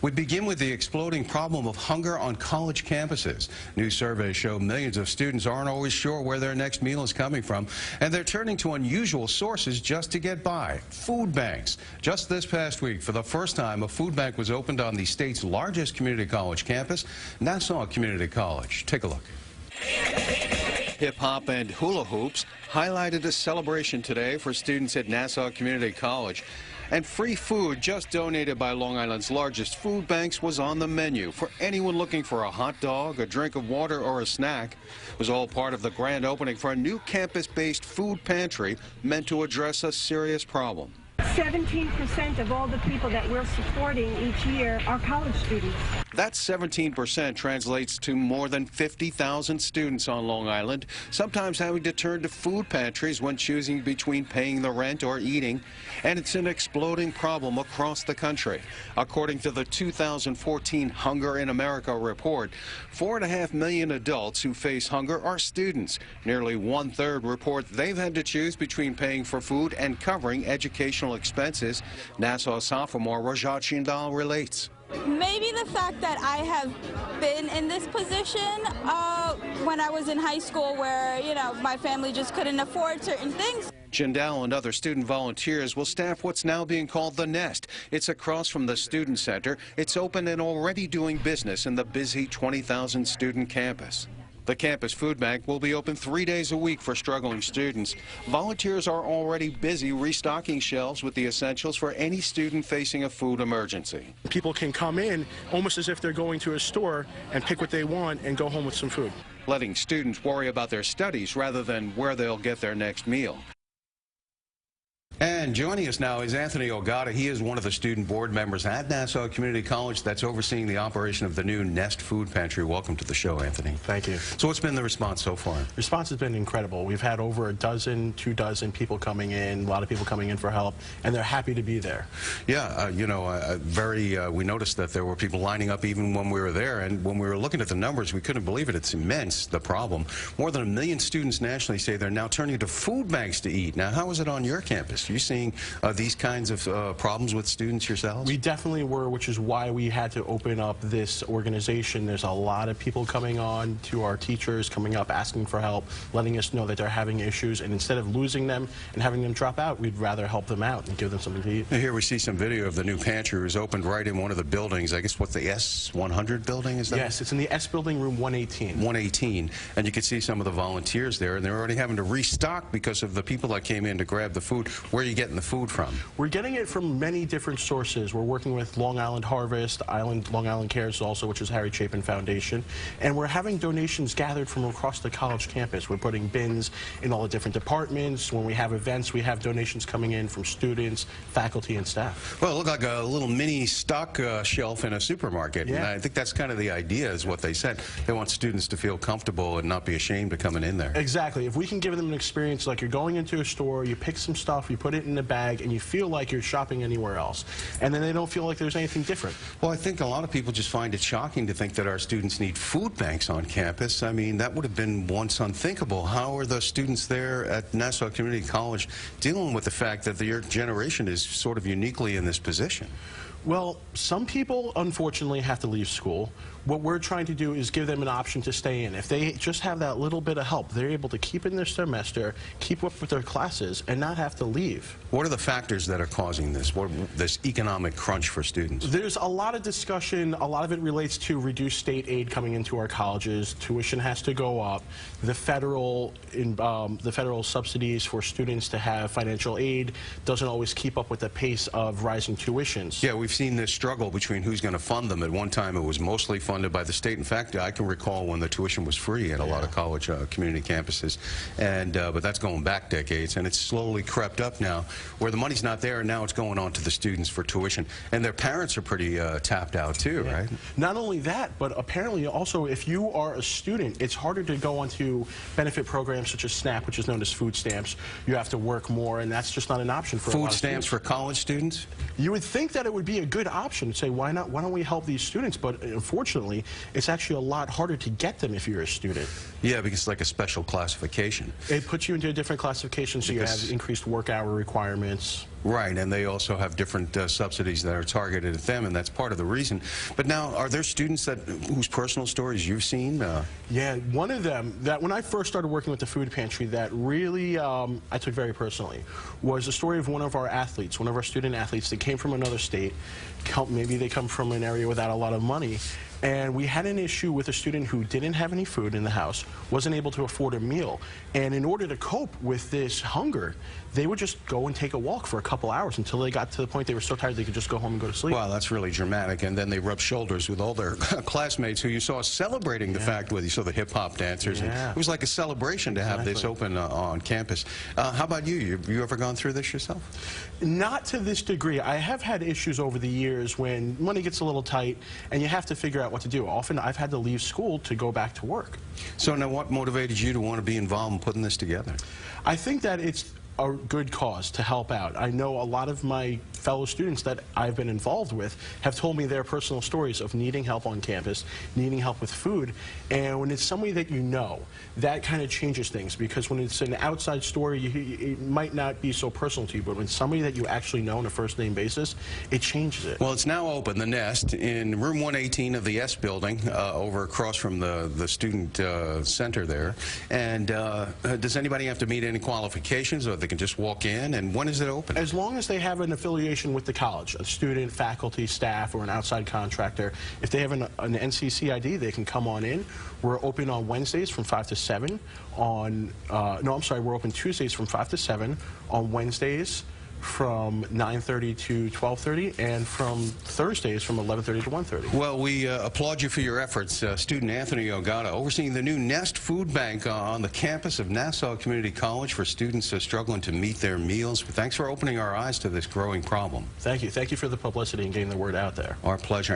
We begin with the exploding problem of hunger on college campuses. New surveys show millions of students aren't always sure where their next meal is coming from, and they're turning to unusual sources just to get by. Food banks. Just this past week, for the first time, a food bank was opened on the state's largest community college campus, Nassau Community College. Take a look. Hip-hop and hula hoops highlighted a celebration today for students at Nassau Community College. And free food just donated by Long Island's largest food banks was on the menu for anyone looking for a hot dog, a drink of water, or a snack. It was all part of the grand opening for a new campus-based food pantry meant to address a serious problem. 17% of all the people that we're supporting each year are college students. That 17% translates to more than 50,000 students on Long Island, sometimes having to turn to food pantries when choosing between paying the rent or eating. And it's an exploding problem across the country. According to the 2014 Hunger in America report, 4.5 million adults who face hunger are students. Nearly 1/3 report they've had to choose between paying for food and covering educational expenses. Nassau sophomore Rajat Shindal relates. Maybe the fact that I have been in this position when I was in high school where, my family just couldn't afford certain things. Jindal and other student volunteers will staff what's now being called the Nest. It's across from the Student Center. It's open and already doing business in the busy 20,000 student campus. The campus food bank will be open 3 days a week for struggling students. Volunteers are already busy restocking shelves with the essentials for any student facing a food emergency. People can come in almost as if they're going to a store and pick what they want and go home with some food. Letting students worry about their studies rather than where they'll get their next meal. And joining us now is Anthony Ogata. He is one of the student board members at Nassau Community College that's overseeing the operation of the new Nest Food Pantry. Welcome to the show, Anthony. Thank you. So what's been the response so far? The response has been incredible. We've had over 12, 2 dozen people coming in, a lot of people coming in for help, and they're happy to be there. Yeah, we noticed that there were people lining up even when we were there, and when we were looking at the numbers, we couldn't believe it. It's immense, the problem. More than 1 million students nationally say they're now turning to food banks to eat. Now, how is it on your campus? Are you seeing these kinds of problems with students yourselves? We definitely were, which is why we had to open up this organization. There's a lot of people coming on to our teachers, coming up, asking for help, letting us know that they're having issues, and instead of losing them and having them drop out, we'd rather help them out and give them something to eat. Here we see some video of the new pantry. It was opened right in one of the buildings. I guess what's the S100 building, is that? Yes, it's in the S building, room 118. 118, and you can see some of the volunteers there, and they're already having to restock because of the people that came in to grab the food. Where are you getting the food from? We're getting it from many different sources. We're working with Long Island Harvest, Long Island Cares also, which is Harry Chapin Foundation, and we're having donations gathered from across the college campus. We're putting bins in all the different departments. When we have events, we have donations coming in from students, faculty, and staff. Well, it looked like a little mini stock shelf in a supermarket. Yeah. And I think that's kind of the idea, is what they said. They want students to feel comfortable and not be ashamed of coming in there. Exactly. If we can give them an experience like you're going into a store, you pick some stuff, you put it in a bag, and you feel like you're shopping anywhere else, and then they don't feel like there's anything different. Well, I think a lot of people just find it shocking to think that our students need food banks on campus. I mean, that would have been once unthinkable. How are the students there at Nassau Community College dealing with the fact that your generation is sort of uniquely in this position? Well, some people, unfortunately, have to leave school. What we're trying to do is give them an option to stay in. If they just have that little bit of help, they're able to keep in their semester, keep up with their classes, and not have to leave. What are the factors that are causing this, this economic crunch for students? There's a lot of discussion. A lot of it relates to reduced state aid coming into our colleges. Tuition has to go up. The federal subsidies for students to have financial aid doesn't always keep up with the pace of rising tuitions. Yeah, we've seen this struggle between who's going to fund them. At one time, it was mostly funded by the state. In fact, I can recall when the tuition was free at a lot of college community campuses, and but that's going back decades, and it's slowly crept up now, where the money's not there, and now it's going on to the students for tuition, and their parents are pretty tapped out too, right? Not only that, but apparently also, if you are a student, it's harder to go onto benefit programs such as SNAP, which is known as food stamps. You have to work more, and that's just not an option for a lot of students. Food stamps for college students? You would think that it would be a good option to say, why not? Why don't we help these students? But unfortunately, it's actually a lot harder to get them if you're a student. Yeah, because it's like a special classification. It puts you into a different classification, so you have increased work hour requirements. Right, and they also have different subsidies that are targeted at them, and that's part of the reason. But now, are there students whose personal stories you've seen? Yeah, one of them, that when I first started working with the food pantry, that really I took very personally, was the story of one of our athletes, one of our student athletes that came from another state. Maybe they come from an area without a lot of money. And we had an issue with a student who didn't have any food in the house, wasn't able to afford a meal. And in order to cope with this hunger, they would just go and take a walk for a couple hours until they got to the point they were so tired they could just go home and go to sleep. Wow, that's really dramatic. And then they rubbed shoulders with all their classmates who you saw celebrating the fact with. You saw the hip-hop dancers. And it was like a celebration to have this open on campus. How about you? You ever gone through this yourself? Not to this degree. I have had issues over the years when money gets a little tight and you have to figure out what to do. Often I've had to leave school to go back to work. So now what motivated you to want to be involved in putting this together? I think that it's a good cause to help out. I know a lot of my fellow students that I've been involved with have told me their personal stories of needing help on campus, needing help with food, and when it's somebody that you know, that kind of changes things, because when it's an outside story, it might not be so personal to you, but when it's somebody that you actually know on a first-name basis, it changes it. Well, it's now open, the Nest, in room 118 of the S building, over across from the student center there. And does anybody have to meet any qualifications, or they can just walk in? And when is it open? As long as they have an affiliation with the college, a student, faculty, staff, or an outside contractor. If they have an NCC ID, they can come on in. We're open on Wednesdays from 5 to 7. We're open Tuesdays from 5 to 7, on Wednesdays from 9:30 to 12:30, and from Thursdays from 11:30 to 1:30. Well, we applaud you for your efforts. Student Anthony Ogata, overseeing the new Nest Food Bank on the campus of Nassau Community College for students struggling to meet their meals. Thanks for opening our eyes to this growing problem. Thank you. Thank you for the publicity and getting the word out there. Our pleasure.